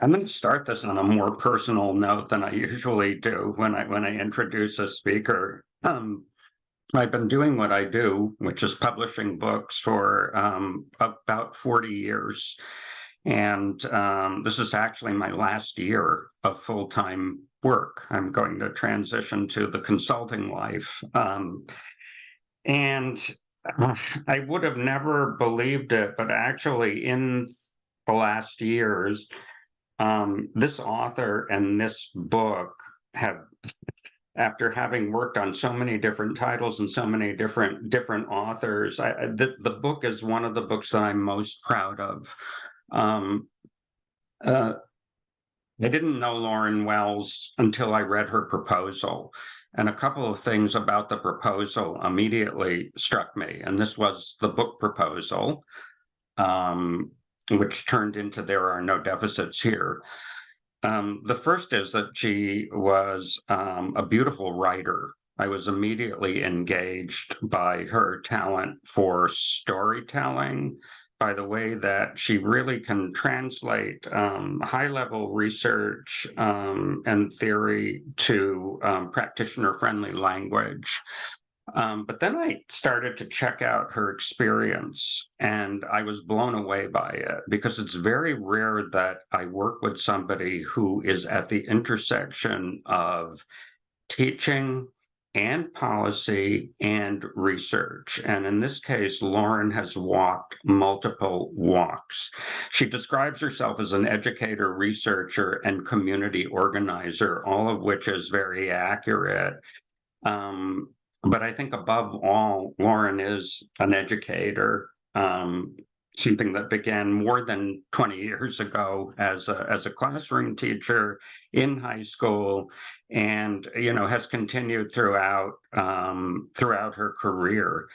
I'm going to start this on a more personal note than I usually do when I introduce a speaker. I've been doing what I do, which is publishing books for about 40 years. And this is actually my last year of full-time work. I'm going to transition to the consulting life. And I would have never believed it, but actually, in the last years, this author and this book have, after having worked on so many different titles and so many different authors, the book is one of the books that I'm most proud of. Um, uh, I didn't know Lauren Wells until I read her proposal. And a couple of things about the proposal immediately struck me. And this was the book proposal, um, which turned into There Are No Deficits Here. The first is that she was a beautiful writer. I was immediately engaged by her talent for storytelling, by the way that she really can translate high level research and theory to practitioner friendly language. But then I started to check out her experience, and I was blown away by it because it's very rare that I work with somebody who is at the intersection of teaching and policy and research. And in this case, Lauren has walked multiple walks. She describes herself as an educator, researcher, and community organizer, all of which is very accurate. Um, but I think above all, Lauren is an educator, something that began more than 20 years ago as a classroom teacher in high school, and has continued throughout her career.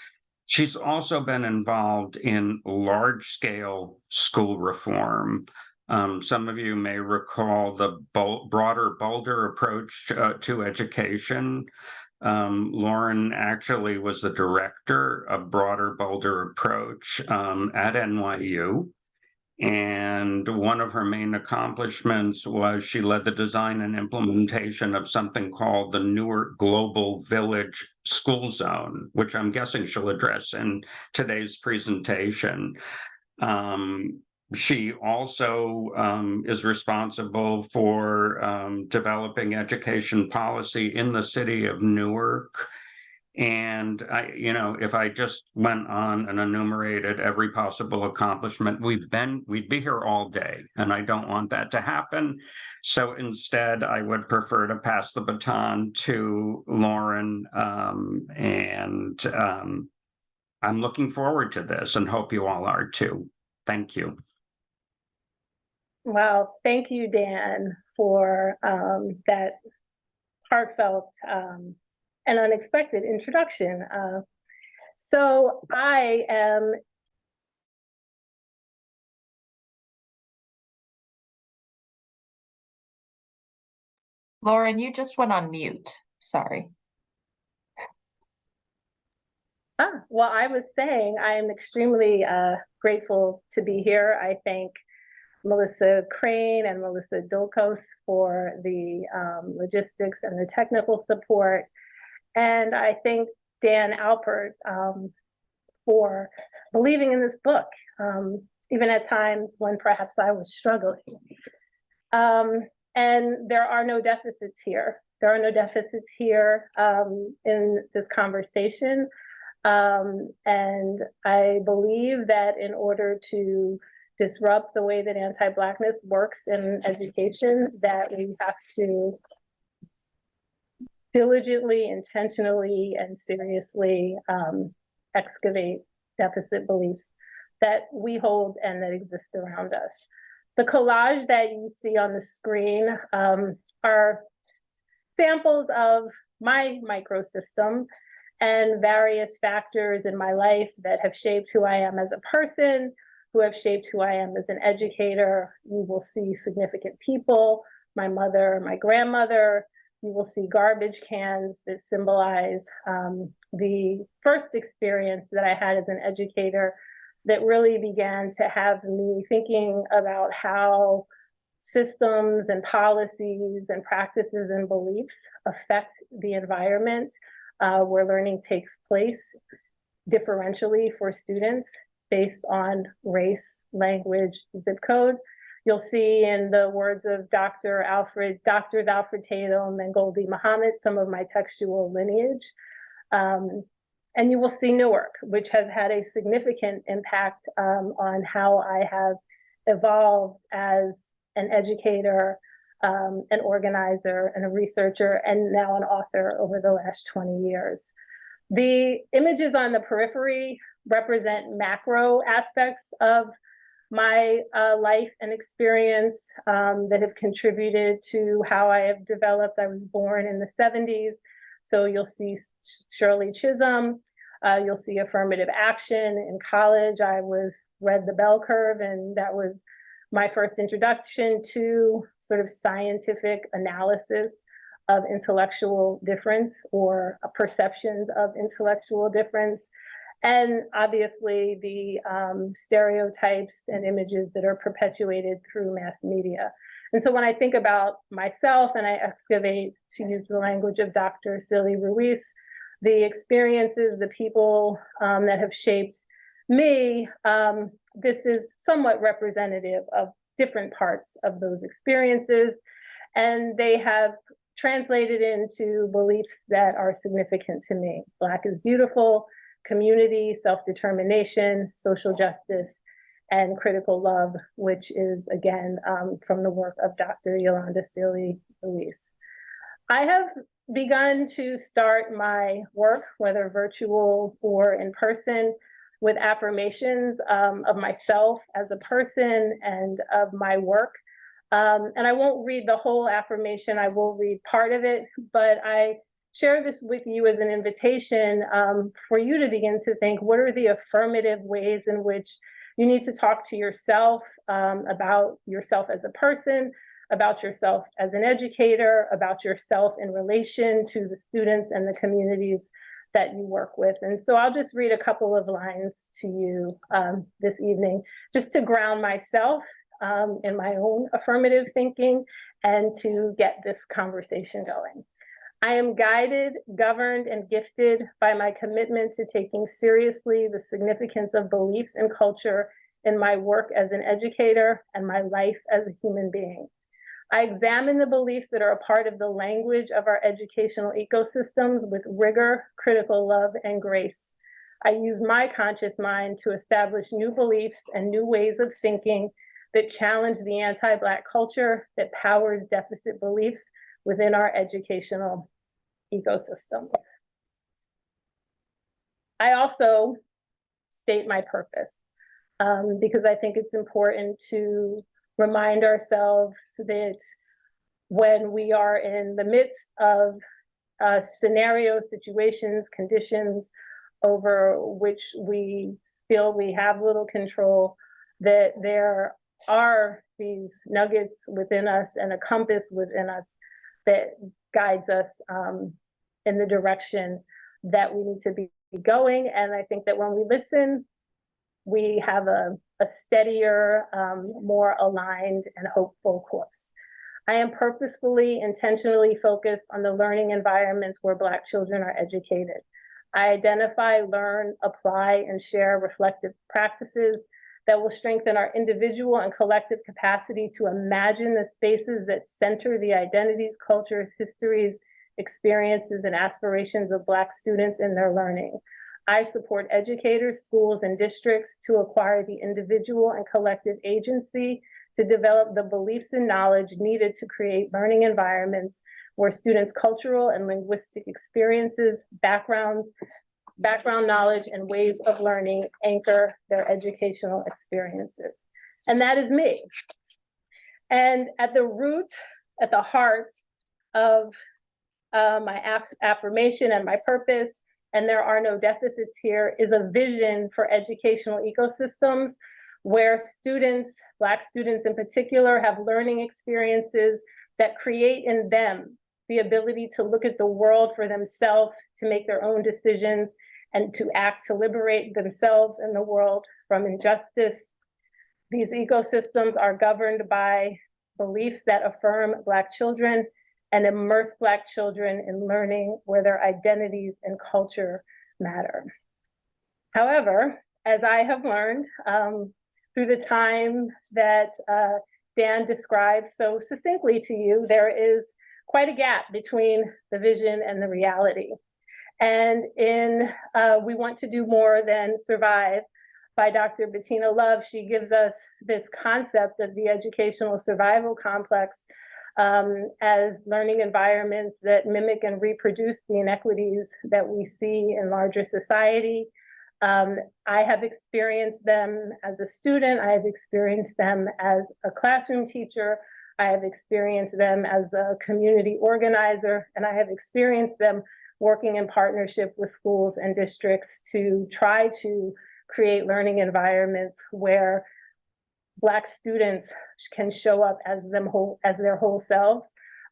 She's also been involved in large scale school reform. Some of you may recall the broader, bolder approach to education. Lauren actually was the director of Broader, Bolder Approach at NYU. And one of her main accomplishments was she led the design and implementation of something called the Newark Global Village School Zone, which I'm guessing she'll address in today's presentation. Um, she also is responsible for developing education policy in the city of Newark. And if I just went on and enumerated every possible accomplishment, we'd be here all day, and I don't want that to happen. So instead, I would prefer to pass the baton to Lauren, and I'm looking forward to this, and hope you all are too. Thank you. Wow, thank you, Dan, for that heartfelt and unexpected introduction. So I am Lauren, you just went on mute. Sorry. Well, I was saying I am extremely grateful to be here. I thank Melissa Crane and Melissa Dolkos for the logistics and the technical support. And I thank Dan Alpert for believing in this book, even at times when perhaps I was struggling. And there are no deficits here. There are no deficits here in this conversation. And I believe that in order to disrupt the way that anti-Blackness works in education, that we have to diligently, intentionally, and seriously excavate deficit beliefs that we hold and that exist around us. The collage that you see on the screen are samples of my microsystem and various factors in my life that have shaped who I am as a person, who have shaped who I am as an educator. You will see significant people, my mother, my grandmother. You will see garbage cans that symbolize the first experience that I had as an educator that really began to have me thinking about how systems and policies and practices and beliefs affect the environment where learning takes place differentially for students based on race, language, zip code. You'll see in the words of Doctors Alfred Tatum and Goldie Muhammad, some of my textual lineage. And you will see Newark, which has had a significant impact on how I have evolved as an educator, an organizer, and a researcher, and now an author over the last 20 years. The images on the periphery represent macro aspects of my life and experience that have contributed to how I have developed. I was born in the 70s, so you'll see Shirley Chisholm, you'll see affirmative action. In college, I read the bell curve, and that was my first introduction to sort of scientific analysis of intellectual difference or perceptions of intellectual difference. And obviously the stereotypes and images that are perpetuated through mass media. And so when I think about myself and I excavate, to use the language of Dr. Silly Ruiz, the experiences, the people that have shaped me, this is somewhat representative of different parts of those experiences. And they have translated into beliefs that are significant to me. Black is beautiful, community, self-determination, social justice, and critical love, which is, again, from the work of Dr. Yolanda Sealy Ruiz. I have begun to start my work, whether virtual or in person, with affirmations of myself as a person and of my work. And I won't read the whole affirmation, I will read part of it, but I share this with you as an invitation for you to begin to think, what are the affirmative ways in which you need to talk to yourself about yourself as a person, about yourself as an educator, about yourself in relation to the students and the communities that you work with. And so I'll just read a couple of lines to you this evening, just to ground myself in my own affirmative thinking and to get this conversation going. I am guided, governed, and gifted by my commitment to taking seriously the significance of beliefs and culture in my work as an educator and my life as a human being. I examine the beliefs that are a part of the language of our educational ecosystems with rigor, critical love, and grace. I use my conscious mind to establish new beliefs and new ways of thinking that challenge the anti-Black culture that powers deficit beliefs within our educational ecosystem. I also state my purpose because I think it's important to remind ourselves that when we are in the midst of scenarios, situations, conditions over which we feel we have little control, that there are these nuggets within us and a compass within us that guides us in the direction that we need to be going. And I think that when we listen, we have a steadier, more aligned and hopeful course. I am purposefully, intentionally focused on the learning environments where Black children are educated. I identify, learn, apply, and share reflective practices that will strengthen our individual and collective capacity to imagine the spaces that center the identities, cultures, histories, experiences, and aspirations of Black students in their learning. I support educators, schools, and districts to acquire the individual and collective agency to develop the beliefs and knowledge needed to create learning environments where students' cultural and linguistic experiences, background knowledge, and ways of learning anchor their educational experiences. And that is me. And at the root, at the heart of my affirmation and my purpose, and there are no deficits here, is a vision for educational ecosystems where students, Black students in particular, have learning experiences that create in them the ability to look at the world for themselves, to make their own decisions, and to act to liberate themselves and the world from injustice. These ecosystems are governed by beliefs that affirm Black children and immerse Black children in learning where their identities and culture matter. However, as I have learned through the time that Dan described so succinctly to you, there is quite a gap between the vision and the reality. And in We Want to Do More Than Survive by Dr. Bettina Love, she gives us this concept of the educational survival complex as learning environments that mimic and reproduce the inequities that we see in larger society. I have experienced them as a student, I have experienced them as a classroom teacher, I have experienced them as a community organizer, and I have experienced them working in partnership with schools and districts to try to create learning environments where Black students can show up as their whole selves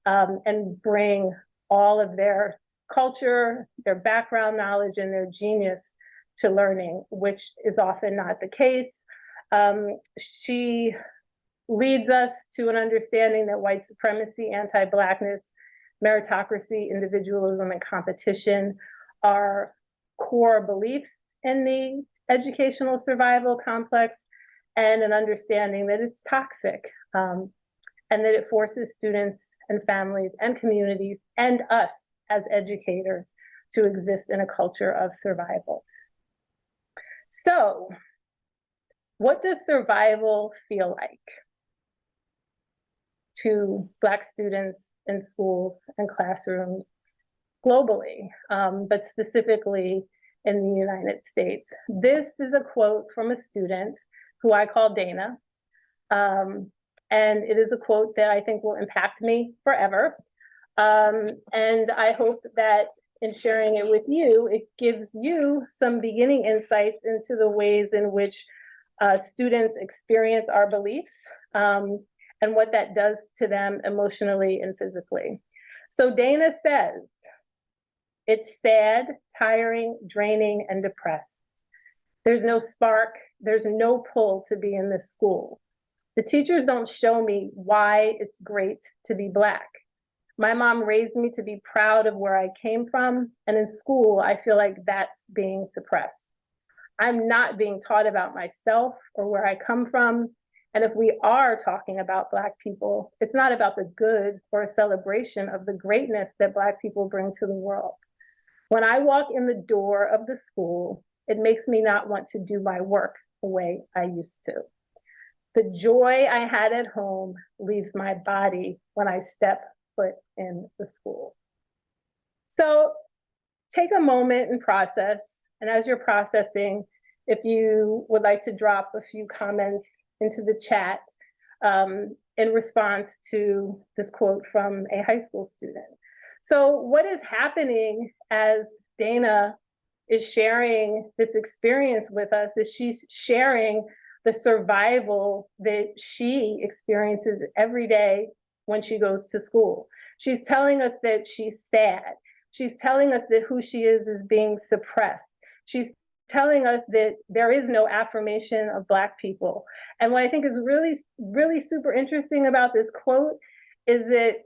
and bring all of their culture, their background knowledge, and their genius to learning, which is often not the case. She leads us to an understanding that white supremacy, anti-Blackness, meritocracy, individualism, and competition are core beliefs in the educational survival complex, and an understanding that it's toxic and that it forces students and families and communities and us as educators to exist in a culture of survival. So, what does survival feel like to Black students in schools and classrooms globally, but specifically in the United States? This is a quote from a student who I call Dana, and it is a quote that I think will impact me forever. And I hope that in sharing it with you, it gives you some beginning insights into the ways in which students experience our beliefs and what that does to them emotionally and physically. So Dana says, "It's sad, tiring, draining, and depressed. There's no spark, there's no pull to be in this school. The teachers don't show me why it's great to be Black. My mom raised me to be proud of where I came from, and in school, I feel like that's being suppressed. I'm not being taught about myself or where I come from, and if we are talking about Black people, it's not about the good or a celebration of the greatness that Black people bring to the world. When I walk in the door of the school, it makes me not want to do my work the way I used to. The joy I had at home leaves my body when I step foot in the school." So take a moment and process. And as you're processing, if you would like to drop a few comments into the chat in response to this quote from a high school student. So what is happening as Dana is sharing this experience with us is she's sharing the survival that she experiences every day when she goes to school. She's telling us that she's sad. She's telling us that who she is being suppressed. She's telling us that there is no affirmation of Black people. And what I think is really, really super interesting about this quote is that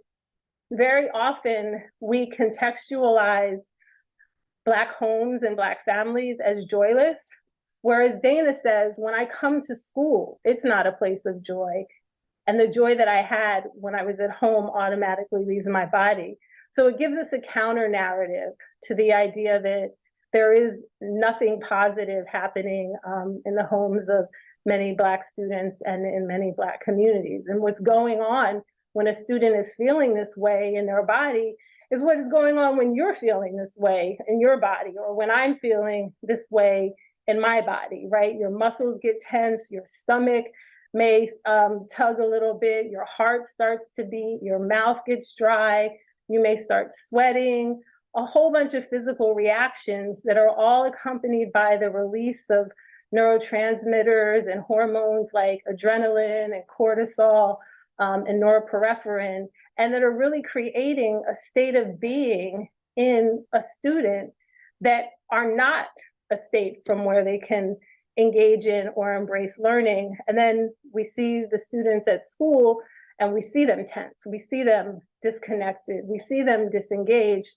very often we contextualize Black homes and Black families as joyless, whereas Dana says, when I come to school, it's not a place of joy. And the joy that I had when I was at home automatically leaves my body. So it gives us a counter narrative to the idea that there is nothing positive happening in the homes of many Black students and in many Black communities. And what's going on when a student is feeling this way in their body is what is going on when you're feeling this way in your body, or when I'm feeling this way in my body, right? Your muscles get tense, your stomach may tug a little bit, your heart starts to beat, your mouth gets dry, you may start sweating, a whole bunch of physical reactions that are all accompanied by the release of neurotransmitters and hormones like adrenaline and cortisol and norepinephrine, and that are really creating a state of being in a student that are not a state from where they can engage in or embrace learning. And then we see the students at school and we see them tense, we see them disconnected, we see them disengaged,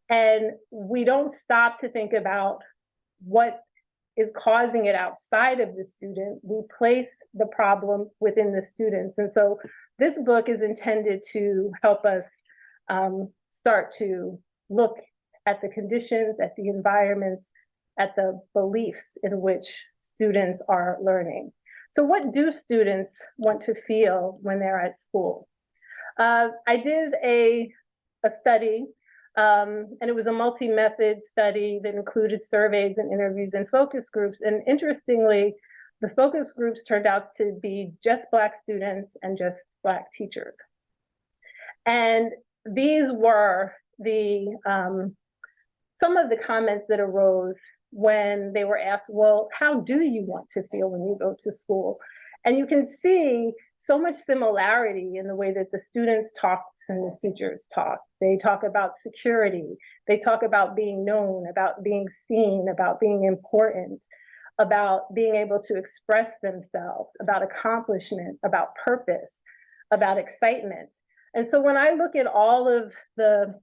and we don't stop to think about what is causing it outside of the student. We place the problem within the students. And so this book is intended to help us start to look at the conditions, at the environments, at the beliefs in which students are learning. So what do students want to feel when they're at school? I did a study, and it was a multi-method study that included surveys and interviews and focus groups. And interestingly, the focus groups turned out to be just Black students and just Black teachers. And these were the some of the comments that arose when they were asked, well, how do you want to feel when you go to school? And you can see so much similarity in the way that the students talk and the teachers talk. They talk about security. They talk about being known, about being seen, about being important, about being able to express themselves, about accomplishment, about purpose, about excitement. And so when I look at all of the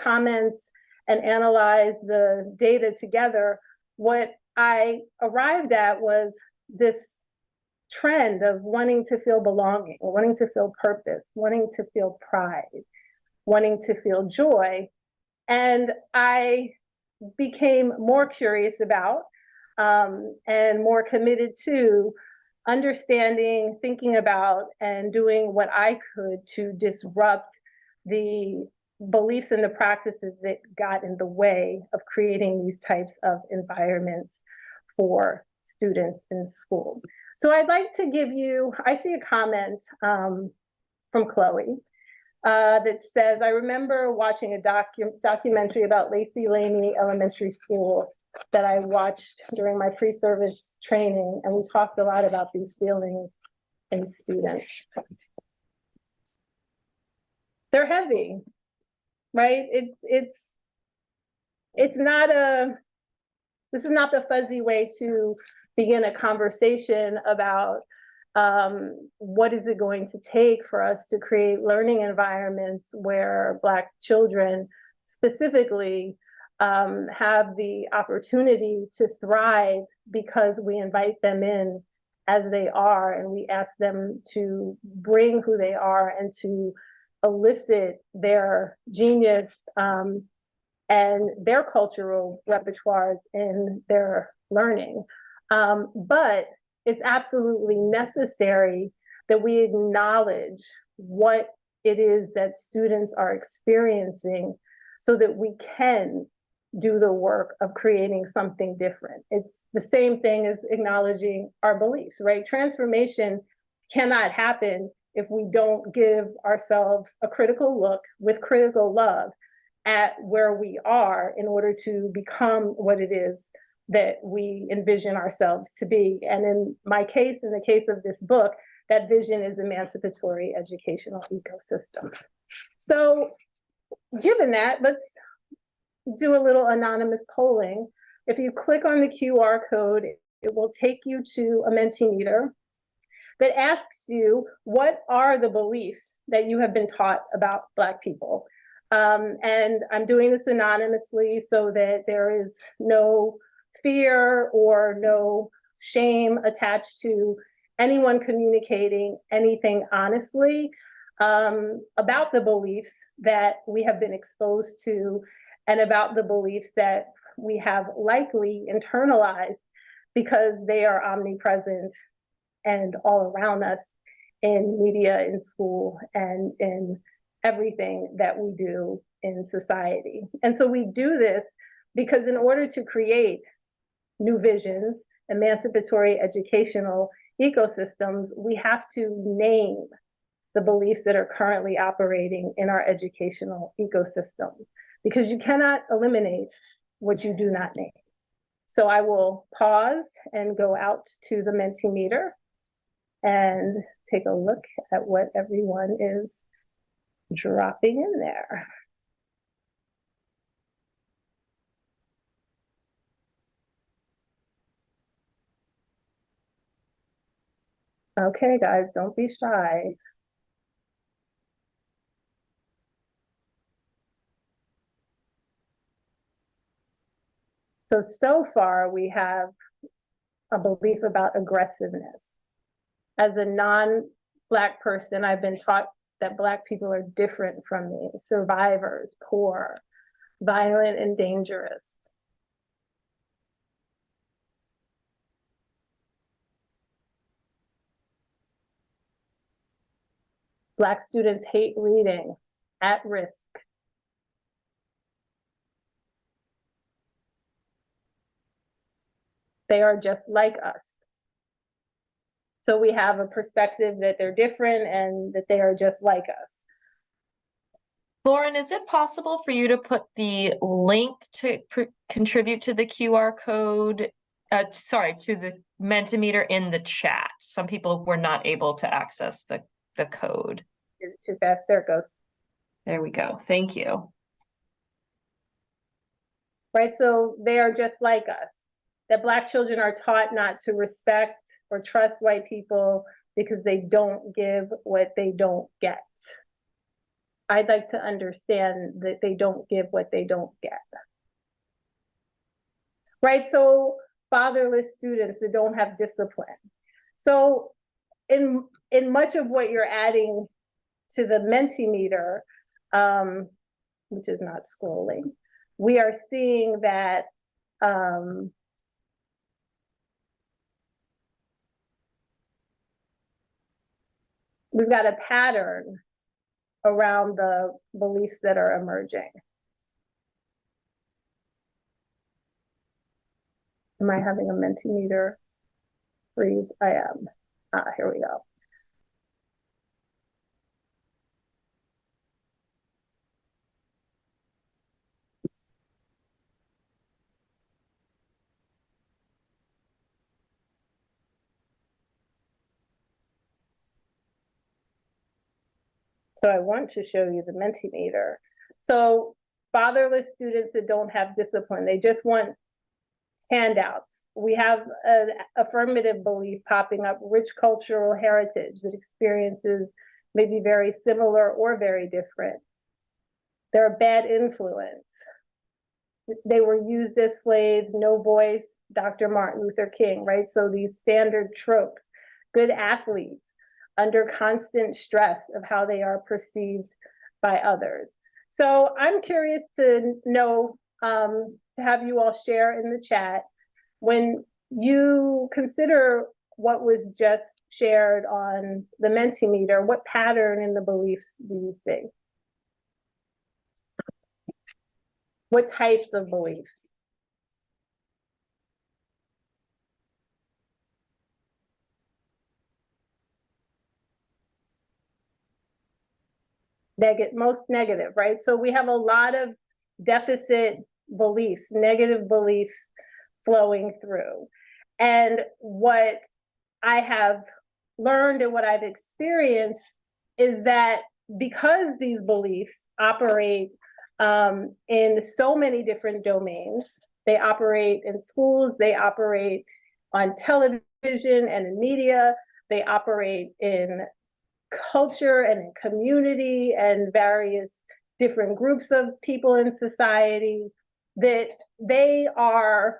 comments and analyze the data together, what I arrived at was this trend of wanting to feel belonging, wanting to feel purpose, wanting to feel pride, wanting to feel joy. And I became more curious about and more committed to understanding, thinking about, and doing what I could to disrupt the beliefs and the practices that got in the way of creating these types of environments for students in school. So I'd like to give you, I see a comment from Chloe that says, I remember watching a documentary about Lacey Laney Elementary School that I watched during my pre-service training, and we talked a lot about these feelings in students. They're heavy, right? It's not this is not the fuzzy way to begin a conversation about what is it going to take for us to create learning environments where Black children specifically have the opportunity to thrive, because we invite them in as they are, and we ask them to bring who they are and to elicit their genius and their cultural repertoires in their learning. But it's absolutely necessary that we acknowledge what it is that students are experiencing so that we can do the work of creating something different. It's the same thing as acknowledging our beliefs, right? Transformation cannot happen if we don't give ourselves a critical look with critical love at where we are in order to become what it is that we envision ourselves to be. And in my case, in the case of this book, that vision is emancipatory educational ecosystems. So given that, let's do a little anonymous polling. If you click on the QR code, it will take you to a Mentimeter that asks you, what are the beliefs that you have been taught about Black people? And I'm doing this anonymously so that there is no fear or no shame attached to anyone communicating anything honestly about the beliefs that we have been exposed to and about the beliefs that we have likely internalized because they are omnipresent and all around us in media, in school, and in everything that we do in society. And so we do this because in order to create new visions, emancipatory educational ecosystems, we have to name the beliefs that are currently operating in our educational ecosystem, because you cannot eliminate what you do not name. So I will pause and go out to the Mentimeter and take a look at what everyone is dropping in there. Okay, guys, don't be shy. So far we have a belief about aggressiveness. As a non-Black person, I've been taught that Black people are different from me, survivors, poor, violent, and dangerous. Black students hate reading, at risk. They are just like us. So we have a perspective that they're different and that they are just like us. Lauren, is it possible for you to put the link to contribute to the QR code, to the Mentimeter in the chat? Some people were not able to access the code. Is it too fast? There it goes. There we go. Thank you. Right, so they are just like us. That Black children are taught not to respect or trust white people because they don't give what they don't get. I'd like to understand that they don't give what they don't get. Right, so fatherless students that don't have discipline. So in much of what you're adding to the Mentimeter, which is not scrolling, we are seeing that we've got a pattern around the beliefs that are emerging. Am I having a Mentimeter freeze? I am. Here we go. So I want to show you the Mentimeter. So fatherless students that don't have discipline, they just want handouts. We have an affirmative belief popping up, rich cultural heritage that experiences may be very similar or very different. They're a bad influence. They were used as slaves, no voice, Dr. Martin Luther King, right? So these standard tropes, good athletes, under constant stress of how they are perceived by others. So I'm curious to know, to have you all share in the chat, when you consider what was just shared on the Mentimeter, what pattern in the beliefs do you see? What types of beliefs? Most negative, right? So we have a lot of deficit beliefs, negative beliefs flowing through. And what I have learned and what I've experienced is that because these beliefs operate in so many different domains, they operate in schools, they operate on television and in media, they operate in culture and in community and various different groups of people in society, that they are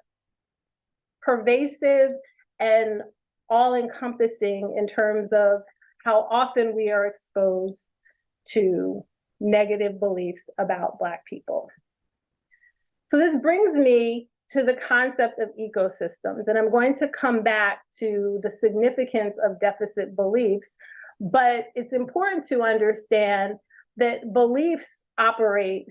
pervasive and all-encompassing in terms of how often we are exposed to negative beliefs about Black people. So this brings me to the concept of ecosystems, and I'm going to come back to the significance of deficit beliefs, but it's important to understand that beliefs operate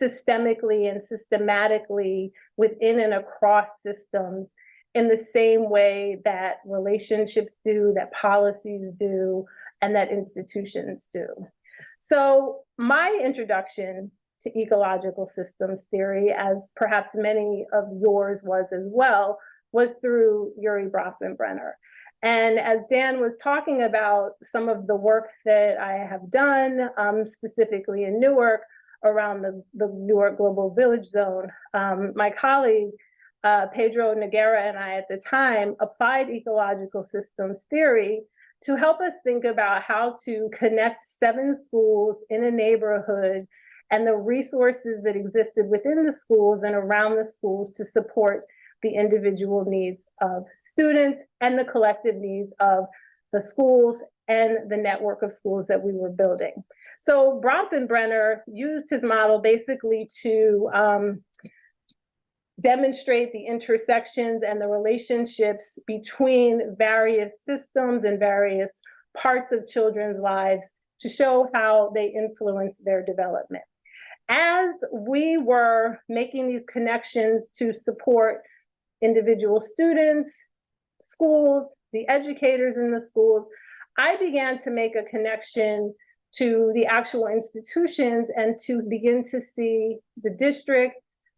systemically and systematically within and across systems in the same way that relationships do, that policies do, and that institutions do. So my introduction to ecological systems theory, as perhaps many of yours was as well, was through Urie Bronfenbrenner. And as Dan was talking about some of the work that I have done, specifically in Newark, around the Newark Global Village Zone, my colleague, Pedro Noguera, and I at the time applied ecological systems theory to help us think about how to connect 7 schools in a neighborhood and the resources that existed within the schools and around the schools to support the individual needs of students and the collective needs of the schools and the network of schools that we were building. So Bronfenbrenner used his model basically to demonstrate the intersections and the relationships between various systems and various parts of children's lives to show how they influence their development. As we were making these connections to support individual students, schools, the educators in the schools, I began to make a connection to the actual institutions and to begin to see the district,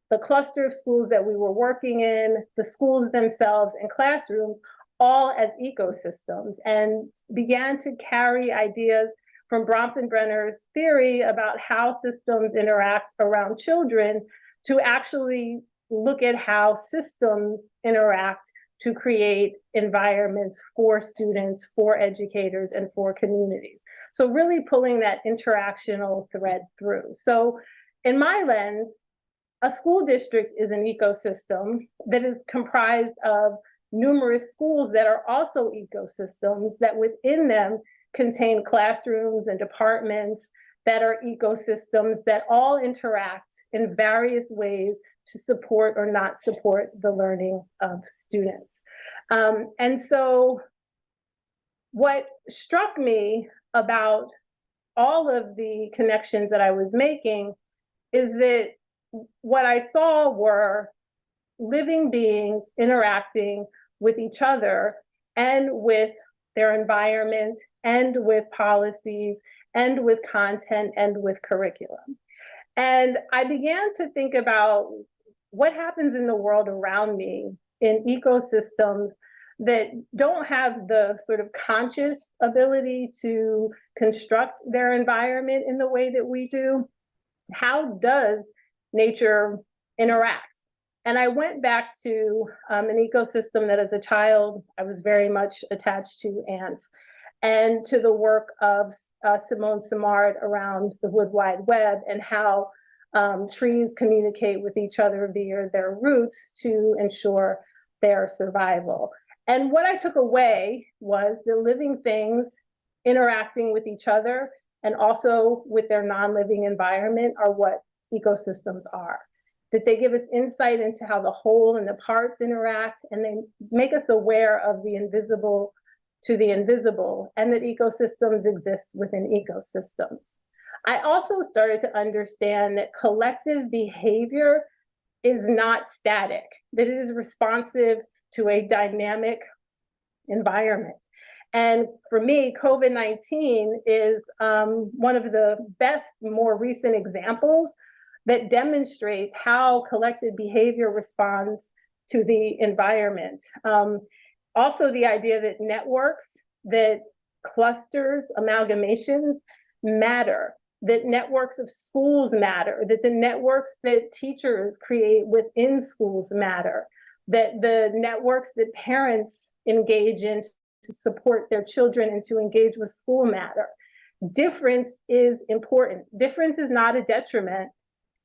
the cluster of schools that we were working in, the schools themselves and classrooms, all as ecosystems, and began to carry ideas from Bronfenbrenner's theory about how systems interact around children to actually look at how systems interact to create environments for students, for educators, and for communities. So really pulling that interactional thread through. So in my lens, a school district is an ecosystem that is comprised of numerous schools that are also ecosystems that within them contain classrooms and departments that are ecosystems that all interact in various ways to support or not support the learning of students. And so what struck me about all of the connections that I was making is that what I saw were living beings interacting with each other and with their environment and with policies and with content and with curriculum. And I began to think about what happens in the world around me in ecosystems that don't have the sort of conscious ability to construct their environment in the way that we do. How does nature interact? And I went back to an ecosystem that as a child, I was very much attached to, ants, and to the work of Simone Simard around the Wood Wide Web and how trees communicate with each other via their roots to ensure their survival. And what I took away was the living things interacting with each other and also with their non-living environment are what ecosystems are. That they give us insight into how the whole and the parts interact, and they make us aware of the invisible to the invisible, and that ecosystems exist within ecosystems. I also started to understand that collective behavior is not static, that it is responsive to a dynamic environment. And for me, COVID-19 is one of the best, more recent examples that demonstrates how collective behavior responds to the environment. Also, the idea that networks, that clusters, amalgamations matter, that networks of schools matter, that the networks that teachers create within schools matter, that the networks that parents engage in to support their children and to engage with school matter. Difference is important. Difference is not a detriment.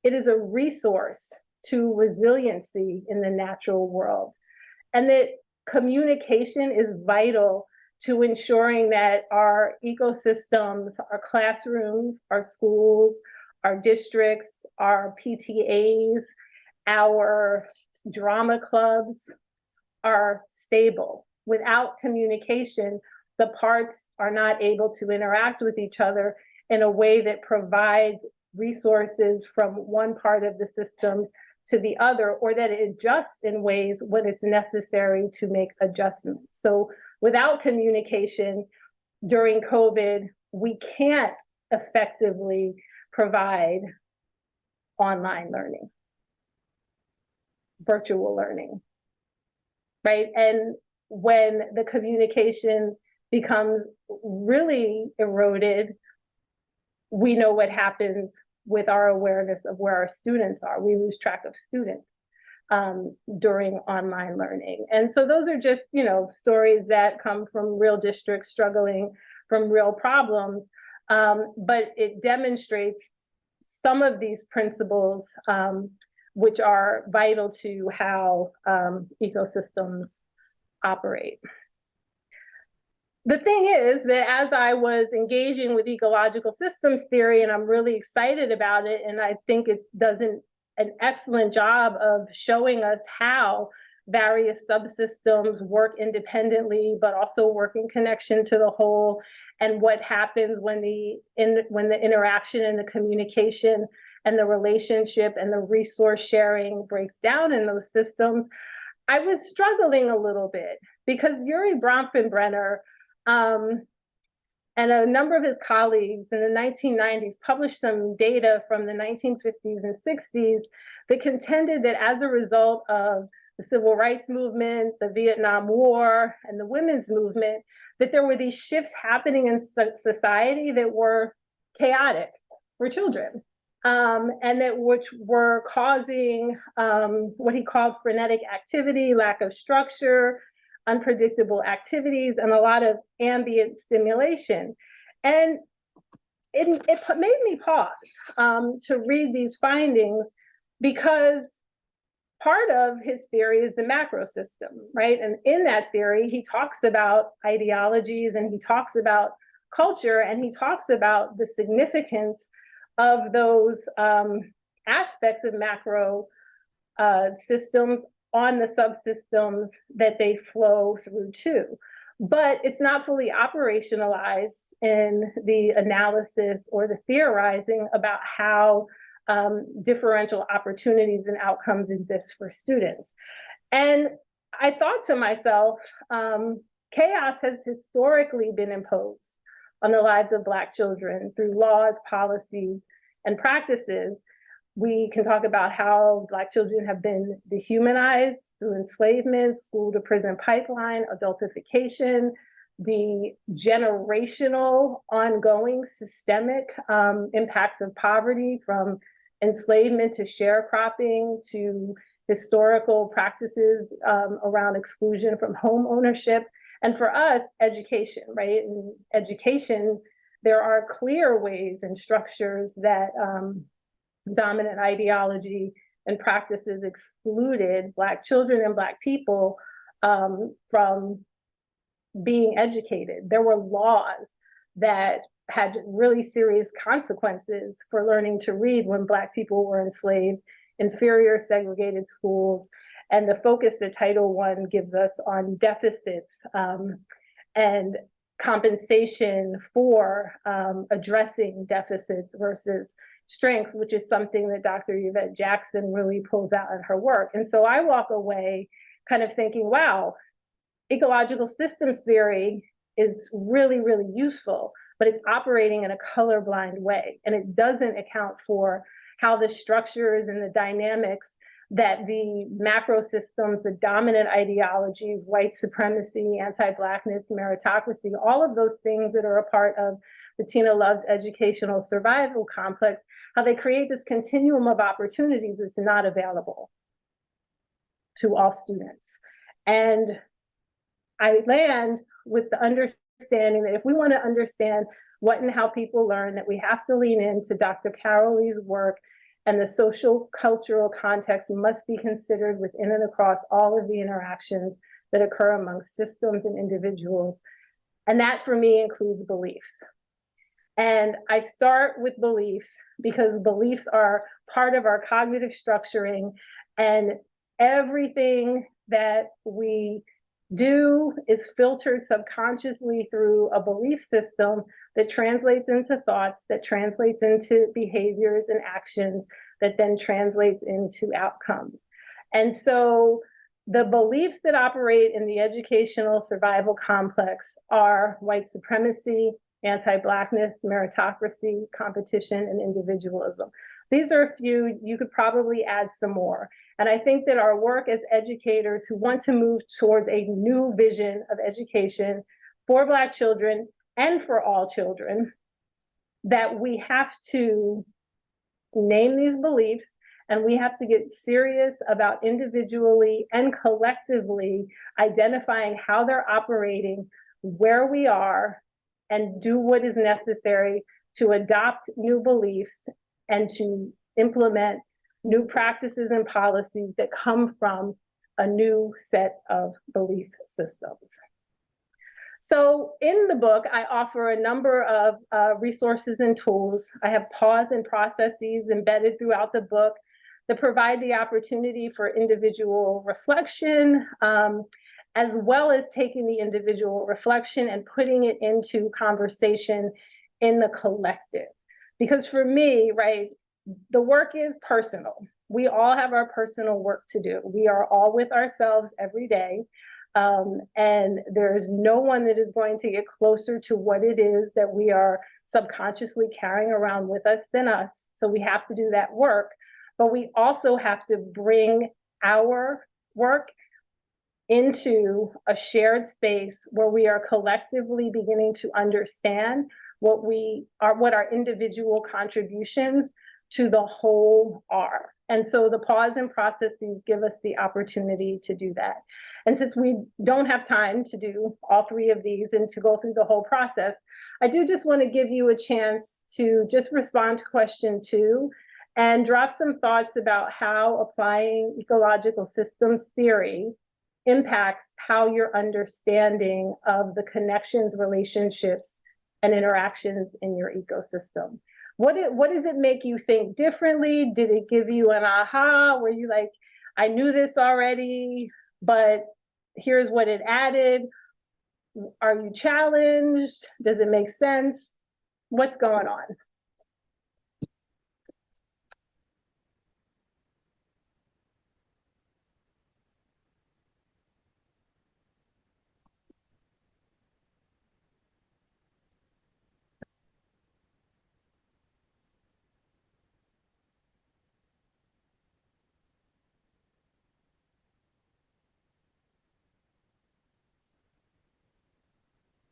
It is a resource to resiliency in the natural world. And that communication is vital to ensuring that our ecosystems, our classrooms, our schools, our districts, our PTAs, our drama clubs are stable. Without communication, the parts are not able to interact with each other in a way that provides resources from one part of the system to the other, or that it adjusts in ways when it's necessary to make adjustments. So without communication during COVID, we can't effectively provide online learning, virtual learning, right? And when the communication becomes really eroded, we know what happens with our awareness of where our students are. We lose track of students during online learning. And so those are just, stories that come from real districts struggling from real problems, but it demonstrates some of these principles, which are vital to how ecosystems operate. The thing is that as I was engaging with ecological systems theory, and I'm really excited about it, and I think it does an excellent job of showing us how various subsystems work independently, but also work in connection to the whole, and what happens when the interaction and the communication and the relationship and the resource sharing breaks down in those systems. I was struggling a little bit because Urie Bronfenbrenner and a number of his colleagues in the 1990s published some data from the 1950s and 60s that contended that as a result of the civil rights movement, the Vietnam War, and the women's movement, that there were these shifts happening in society that were chaotic for children, and that which were causing what he called frenetic activity, lack of structure, unpredictable activities, and a lot of ambient stimulation. And it made me pause to read these findings, because part of his theory is the macro system, right? And in that theory, he talks about ideologies, and he talks about culture, and he talks about the significance of those aspects of macro systems on the subsystems that they flow through to. But it's not fully operationalized in the analysis or the theorizing about how differential opportunities and outcomes exist for students. And I thought to myself, chaos has historically been imposed on the lives of Black children through laws, policies, and practices. We can talk about how Black children have been dehumanized through enslavement, school to prison pipeline, adultification, the generational, ongoing, systemic impacts of poverty, from enslavement to sharecropping to historical practices around exclusion from home ownership. And for us, education, right? In education, there are clear ways and structures that dominant ideology and practices excluded Black children and Black people from being educated. There were laws that had really serious consequences for learning to read when Black people were enslaved, inferior segregated schools, and the focus that Title I gives us on deficits and compensation for addressing deficits versus strengths, which is something that Dr. Yvette Jackson really pulls out in her work. And so I walk away kind of thinking, wow, ecological systems theory is really, really useful, but it's operating in a colorblind way. And it doesn't account for how the structures and the dynamics that the macro systems, the dominant ideologies, white supremacy, anti-Blackness, meritocracy, all of those things that are a part of the Tina Love's educational survival complex, how they create this continuum of opportunities that's not available to all students. And I land with the understanding that if we want to understand what and how people learn, that we have to lean into Dr. Carol Lee's work, and the social cultural context must be considered within and across all of the interactions that occur among systems and individuals. And that for me includes beliefs. And I start with beliefs because beliefs are part of our cognitive structuring, and everything that we do is filtered subconsciously through a belief system that translates into thoughts, that translates into behaviors and actions, that then translates into outcomes. And so the beliefs that operate in the educational survival complex are white supremacy, anti-Blackness, meritocracy, competition, and individualism. These are a few. You could probably add some more. And I think that our work as educators who want to move towards a new vision of education for Black children and for all children, that we have to name these beliefs, and we have to get serious about individually and collectively identifying how they're operating, where we are, and do what is necessary to adopt new beliefs and to implement new practices and policies that come from a new set of belief systems. So in the book, I offer a number of resources and tools. I have pause and processes embedded throughout the book that provide the opportunity for individual reflection, as well as taking the individual reflection and putting it into conversation in the collective. Because for me, right, the work is personal. We all have our personal work to do. We are all with ourselves every day. And there's no one that is going to get closer to what it is that we are subconsciously carrying around with us than us. So we have to do that work, but we also have to bring our work into a shared space where we are collectively beginning to understand what our individual contributions to the whole are. And so the pause and processes give us the opportunity to do that. And since we don't have time to do all three of these and to go through the whole process, I do just want to give you a chance to just respond to question 2 and drop some thoughts about how applying ecological systems theory impacts how your understanding of the connections, relationships, and interactions in your ecosystem. What does it make you think differently? Did it give you an aha? Were you like, I knew this already, but here's what it added? Are you challenged? Does it make sense? What's going on?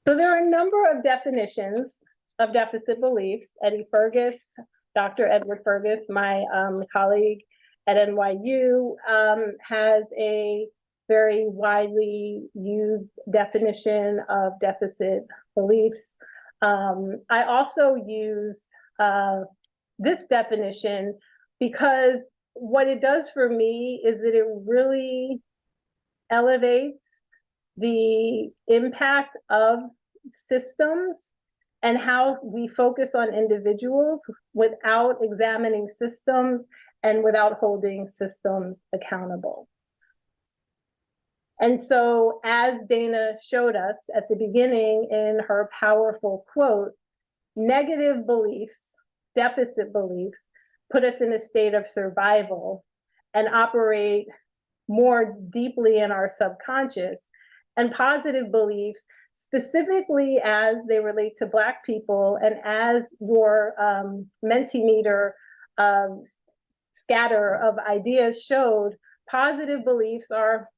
So there are a number of definitions of deficit beliefs. Eddie Fergus, Dr. Edward Fergus, my colleague at NYU, has a very widely used definition of deficit beliefs. I also use this definition because what it does for me is that it really elevates the impact of systems and how we focus on individuals without examining systems and without holding systems accountable. And so, as Dana showed us at the beginning in her powerful quote, negative beliefs, deficit beliefs, put us in a state of survival and operate more deeply in our subconscious. And positive beliefs, specifically as they relate to Black people, and as your Mentimeter scatter of ideas showed, positive beliefs are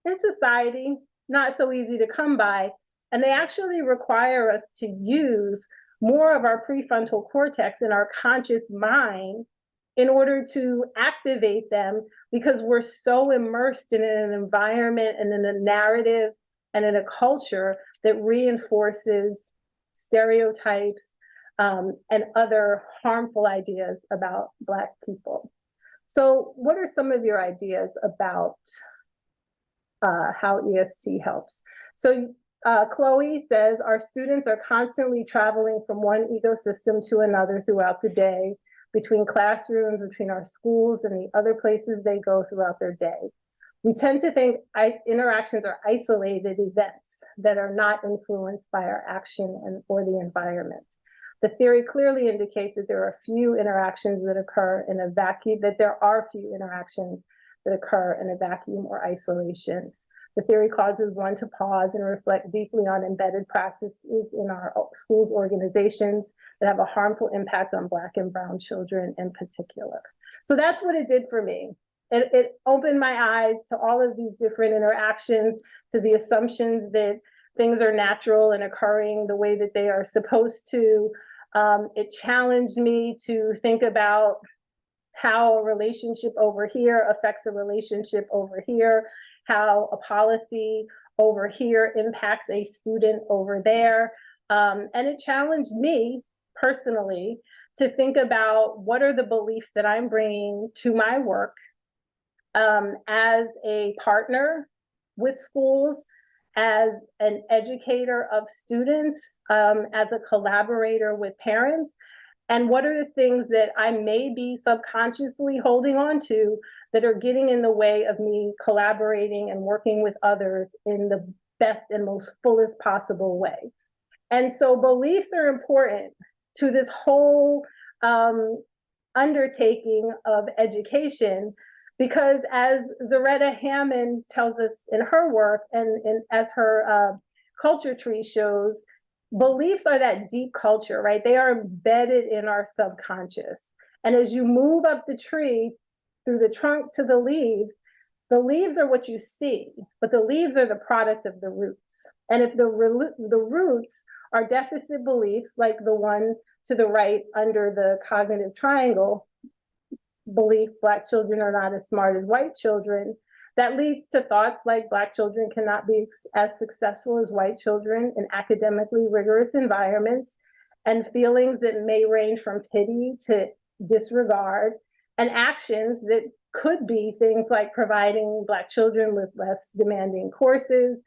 in society not so easy to come by, and they actually require us to use more of our prefrontal cortex in our conscious mind in order to activate them, because we're so immersed in an environment and in a narrative and in a culture that reinforces stereotypes and other harmful ideas about Black people. So what are some of your ideas about how EST helps? So Chloe says, our students are constantly traveling from one ecosystem to another throughout the day, between classrooms, between our schools, and the other places they go throughout their day. We tend to think interactions are isolated events that are not influenced by our action or the environment. The theory clearly indicates that there are few interactions that occur in a vacuum, that there are few interactions that occur in a vacuum or isolation. The theory causes one to pause and reflect deeply on embedded practices in our schools' organizations that have a harmful impact on Black and brown children in particular. So that's what it did for me. It opened my eyes to all of these different interactions, to the assumptions that things are natural and occurring the way that they are supposed to. It challenged me to think about how a relationship over here affects a relationship over here, how a policy over here impacts a student over there. And it challenged me personally to think about what are the beliefs that I'm bringing to my work as a partner with schools, as an educator of students, as a collaborator with parents, and what are the things that I may be subconsciously holding on to that are getting in the way of me collaborating and working with others in the best and most fullest possible way. And so beliefs are important to this whole undertaking of education, because as Zaretta Hammond tells us in her work, and as her culture tree shows, beliefs are that deep culture, right? They are embedded in our subconscious. And as you move up the tree through the trunk to the leaves are what you see, but the leaves are the product of the roots. And if the roots are deficit beliefs, like the one to the right under the cognitive triangle, belief Black children are not as smart as white children, that leads to thoughts like Black children cannot be as successful as white children in academically rigorous environments, and feelings that may range from pity to disregard, and actions that could be things like providing Black children with less demanding courses,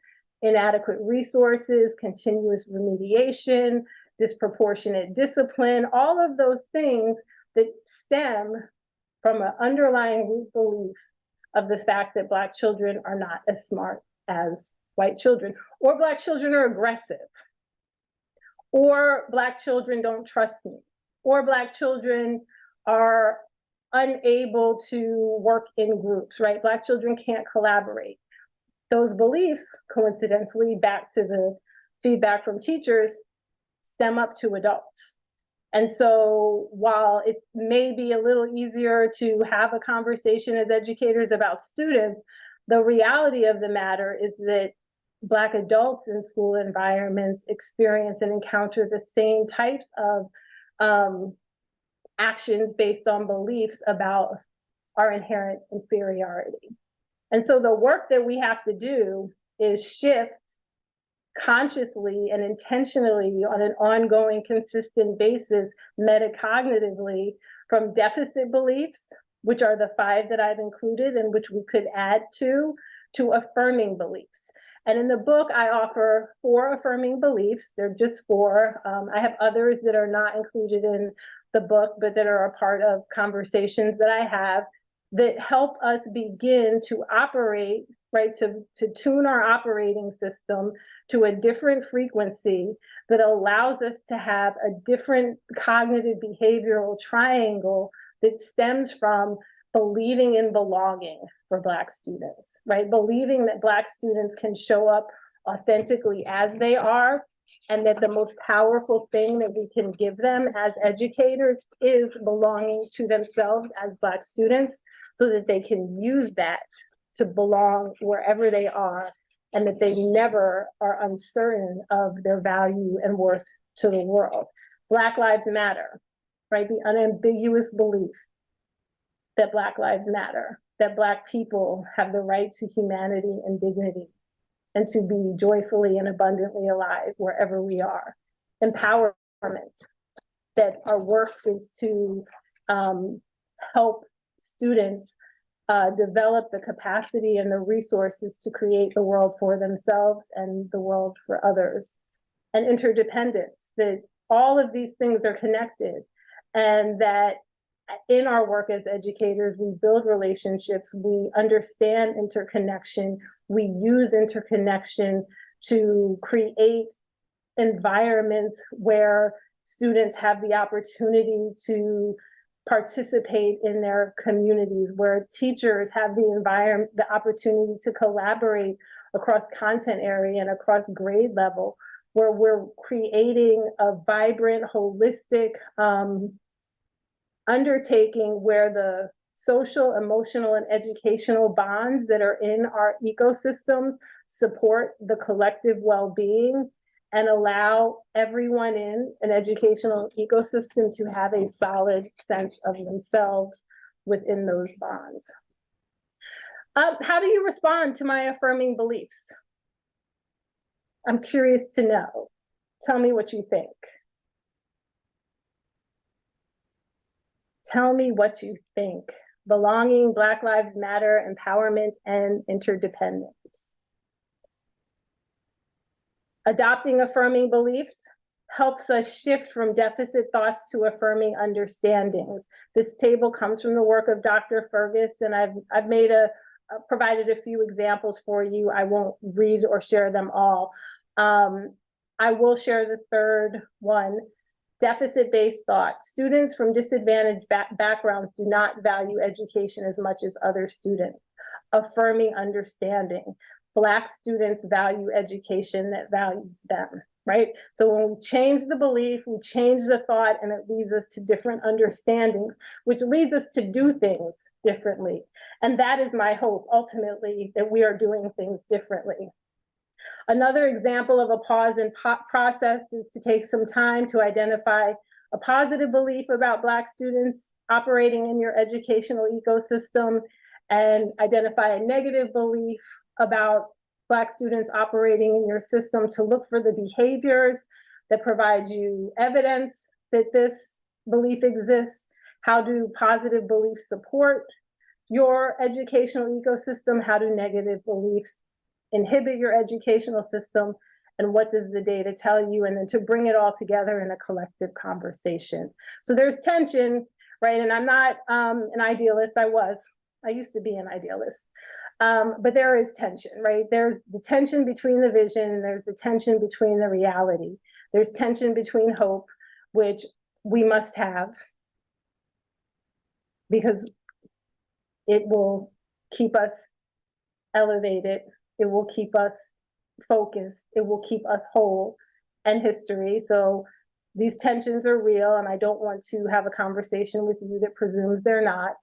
inadequate resources, continuous remediation, disproportionate discipline, all of those things that stem from an underlying root belief of the fact that Black children are not as smart as white children, or Black children are aggressive, or Black children don't trust me, or Black children are unable to work in groups, right? Black children can't collaborate. Those beliefs, coincidentally, back to the feedback from teachers, stem up to adults. And so while it may be a little easier to have a conversation as educators about students, the reality of the matter is that Black adults in school environments experience and encounter the same types of actions based on beliefs about our inherent inferiority. And so the work that we have to do is shift consciously and intentionally on an ongoing, consistent basis, metacognitively, from deficit beliefs, which are the 5 that I've included and which we could add to affirming beliefs. And in the book, I offer 4 affirming beliefs. They're just 4. I have others that are not included in the book, but that are a part of conversations that I have that help us begin to operate, right, to tune our operating system to a different frequency that allows us to have a different cognitive behavioral triangle that stems from believing in belonging for Black students, right? Believing that Black students can show up authentically as they are, and that the most powerful thing that we can give them as educators is belonging to themselves as Black students, so that they can use that to belong wherever they are, and that they never are uncertain of their value and worth to the world. Black lives matter, right? The unambiguous belief that Black lives matter, that Black people have the right to humanity and dignity, and to be joyfully and abundantly alive wherever we are. Empowerment, that our work is to help students develop the capacity and the resources to create the world for themselves and the world for others. And interdependence, that all of these things are connected, and that in our work as educators, we build relationships, we understand interconnection, we use interconnection to create environments where students have the opportunity to participate in their communities, where teachers have the opportunity to collaborate across content area and across grade level, where we're creating a vibrant, holistic undertaking where the social, emotional, and educational bonds that are in our ecosystem support the collective well-being and allow everyone in an educational ecosystem to have a solid sense of themselves within those bonds. How do you respond to my affirming beliefs? I'm curious to know. Tell me what you think. Tell me what you think. Belonging, Black Lives Matter, empowerment, and interdependence. Adopting affirming beliefs helps us shift from deficit thoughts to affirming understandings. This table comes from the work of Dr. Fergus, and I've made provided a few examples for you. I won't read or share them all. I will share the third one. Deficit-based thought. Students from disadvantaged backgrounds do not value education as much as other students. Affirming understanding. Black students value education that values them, right? So when we change the belief, we change the thought, and it leads us to different understandings, which leads us to do things differently. And that is my hope, ultimately, that we are doing things differently. Another example of a pause in process is to take some time to identify a positive belief about Black students operating in your educational ecosystem and identify a negative belief about Black students operating in your system, to look for the behaviors that provide you evidence that this belief exists. How do positive beliefs support your educational ecosystem? How do negative beliefs inhibit your educational system? And what does the data tell you? And then to bring it all together in a collective conversation. So there's tension, right? And I'm not an idealist. I used to be an idealist. But there is tension, right? There's the tension between the vision, and there's the tension between the reality. There's tension between hope, which we must have, because it will keep us elevated. It will keep us focused. It will keep us whole and history. So these tensions are real, and I don't want to have a conversation with you that presumes they're not.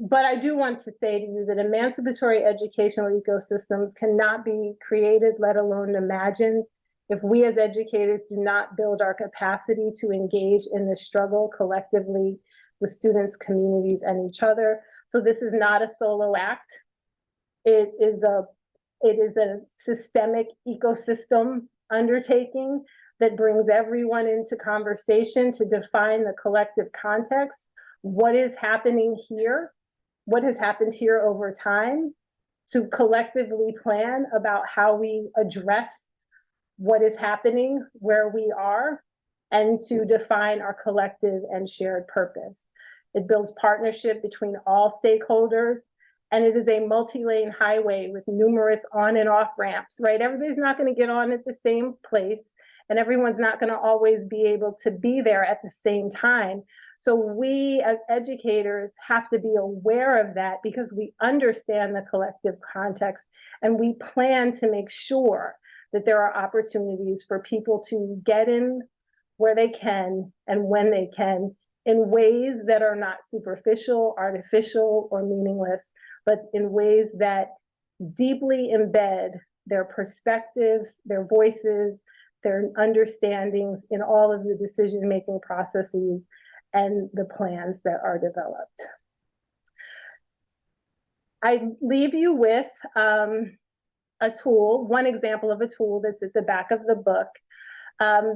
But I do want to say to you that emancipatory educational ecosystems cannot be created, let alone imagined, if we as educators do not build our capacity to engage in this struggle collectively with students, communities, and each other. So this is not a solo act. It is a systemic ecosystem undertaking that brings everyone into conversation to define the collective context. What is happening here? What has happened here over time, to collectively plan about how we address what is happening where we are, and to define our collective and shared purpose. It builds partnership between all stakeholders, and it is a multi-lane highway with numerous on and off ramps, right? Everybody's not going to get on at the same place, and everyone's not going to always be able to be there at the same time. So we as educators have to be aware of that, because we understand the collective context, and we plan to make sure that there are opportunities for people to get in where they can and when they can, in ways that are not superficial, artificial, or meaningless, but in ways that deeply embed their perspectives, their voices, their understandings in all of the decision-making processes and the plans that are developed. I leave you with a tool, one example of a tool that's at the back of the book.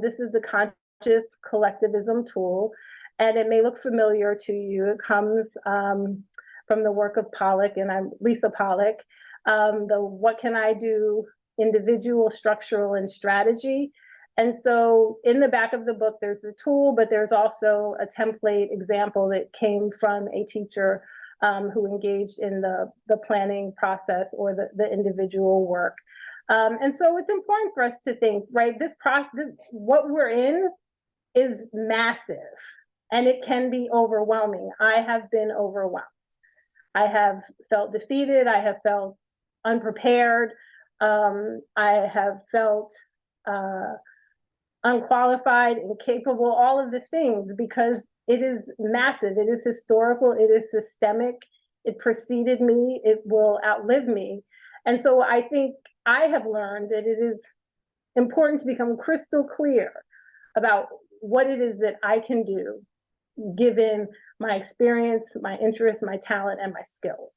This is the conscious collectivism tool, and it may look familiar to you. It comes from the work of Pollock, and I'm Lisa Pollock. The What Can I Do? Individual, structural, and strategy. And so in the back of the book, there's the tool, but there's also a template example that came from a teacher who engaged in the planning process or the individual work. And so it's important for us to think, right, this process, what we're in is massive, and it can be overwhelming. I have been overwhelmed. I have felt defeated. I have felt unprepared. I have felt unqualified, incapable, all of the things, because it is massive, it is historical, it is systemic, it preceded me, it will outlive me. And so I think I have learned that it is important to become crystal clear about what it is that I can do, given my experience, my interest, my talent, and my skills.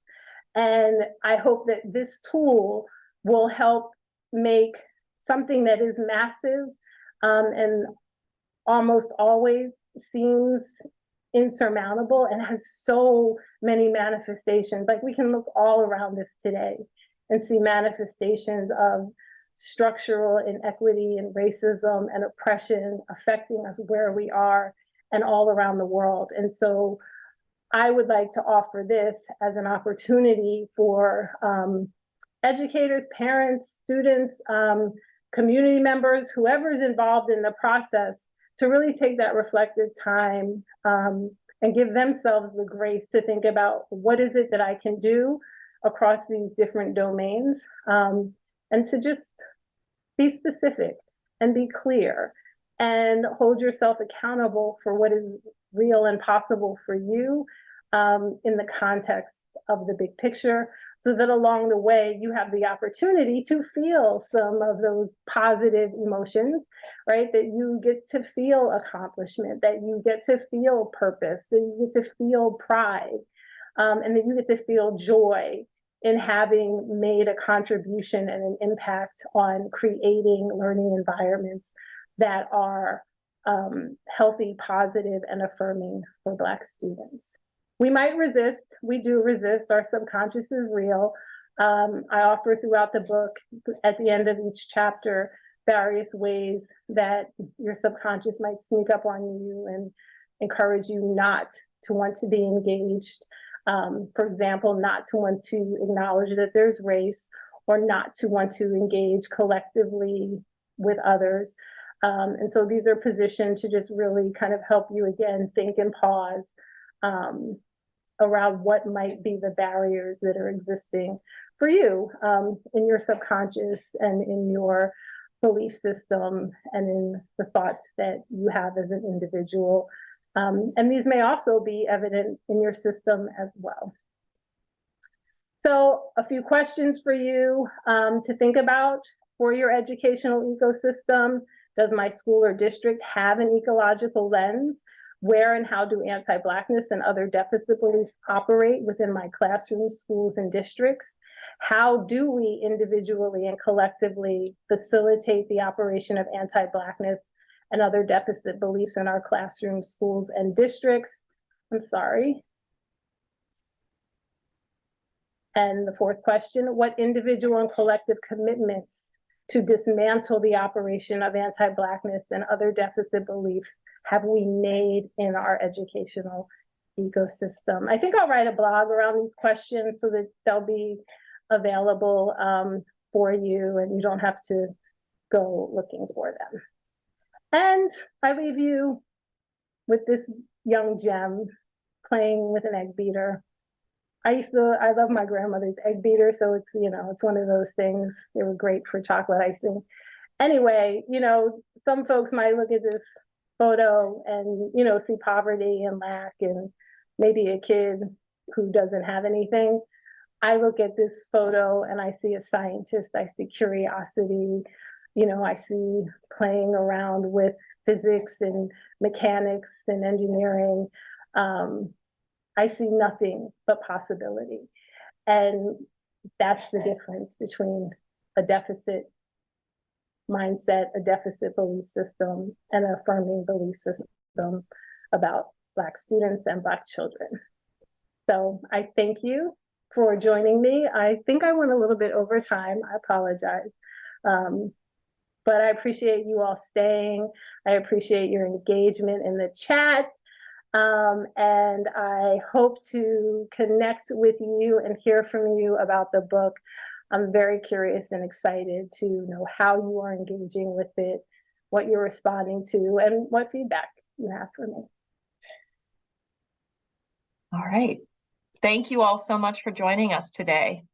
And I hope that this tool will help make something that is massive and almost always seems insurmountable and has so many manifestations. Like, we can look all around us today and see manifestations of structural inequity and racism and oppression affecting us where we are and all around the world. And so I would like to offer this as an opportunity for educators, parents, students, community members, whoever's involved in the process, to really take that reflective time and give themselves the grace to think about, what is it that I can do across these different domains, and to just be specific and be clear and hold yourself accountable for what is real and possible for you in the context of the big picture, so that along the way you have the opportunity to feel some of those positive emotions, right? That you get to feel accomplishment, that you get to feel purpose, that you get to feel pride, and that you get to feel joy in having made a contribution and an impact on creating learning environments that are healthy, positive, and affirming for Black students. We might resist, we do resist, our subconscious is real. I offer throughout the book, at the end of each chapter, various ways that your subconscious might sneak up on you and encourage you not to want to be engaged. For example, not to want to acknowledge that there's race, or not to want to engage collectively with others. And so these are positioned to just really kind of help you, again, think and pause around what might be the barriers that are existing for you in your subconscious and in your belief system and in the thoughts that you have as an individual. And these may also be evident in your system as well. So a few questions for you to think about for your educational ecosystem. Does my school or district have an ecological lens? Where and how do anti-Blackness and other deficit beliefs operate within my classrooms, schools, and districts? How do we individually and collectively facilitate the operation of anti-Blackness and other deficit beliefs in our classrooms, schools, and districts? I'm sorry. And the fourth question, what individual and collective commitments to dismantle the operation of anti-Blackness and other deficit beliefs have we made in our educational ecosystem? I think I'll write a blog around these questions so that they'll be available for you and you don't have to go looking for them. And I leave you with this young gem playing with an egg beater. I love my grandmother's egg beater, so it's, it's one of those things. They were great for chocolate icing. Anyway, some folks might look at this photo and, see poverty and lack and maybe a kid who doesn't have anything. I look at this photo and I see a scientist, I see curiosity, I see playing around with physics and mechanics and engineering. I see nothing but possibility. And that's the difference between a deficit mindset, a deficit belief system, and an affirming belief system about Black students and Black children. So I thank you for joining me. I think I went a little bit over time. I apologize. But I appreciate you all staying. I appreciate your engagement in the chat. And I hope to connect with you and hear from you about the book. I'm very curious and excited to know how you are engaging with it, what you're responding to, and what feedback you have for me. All right. Thank you all so much for joining us today.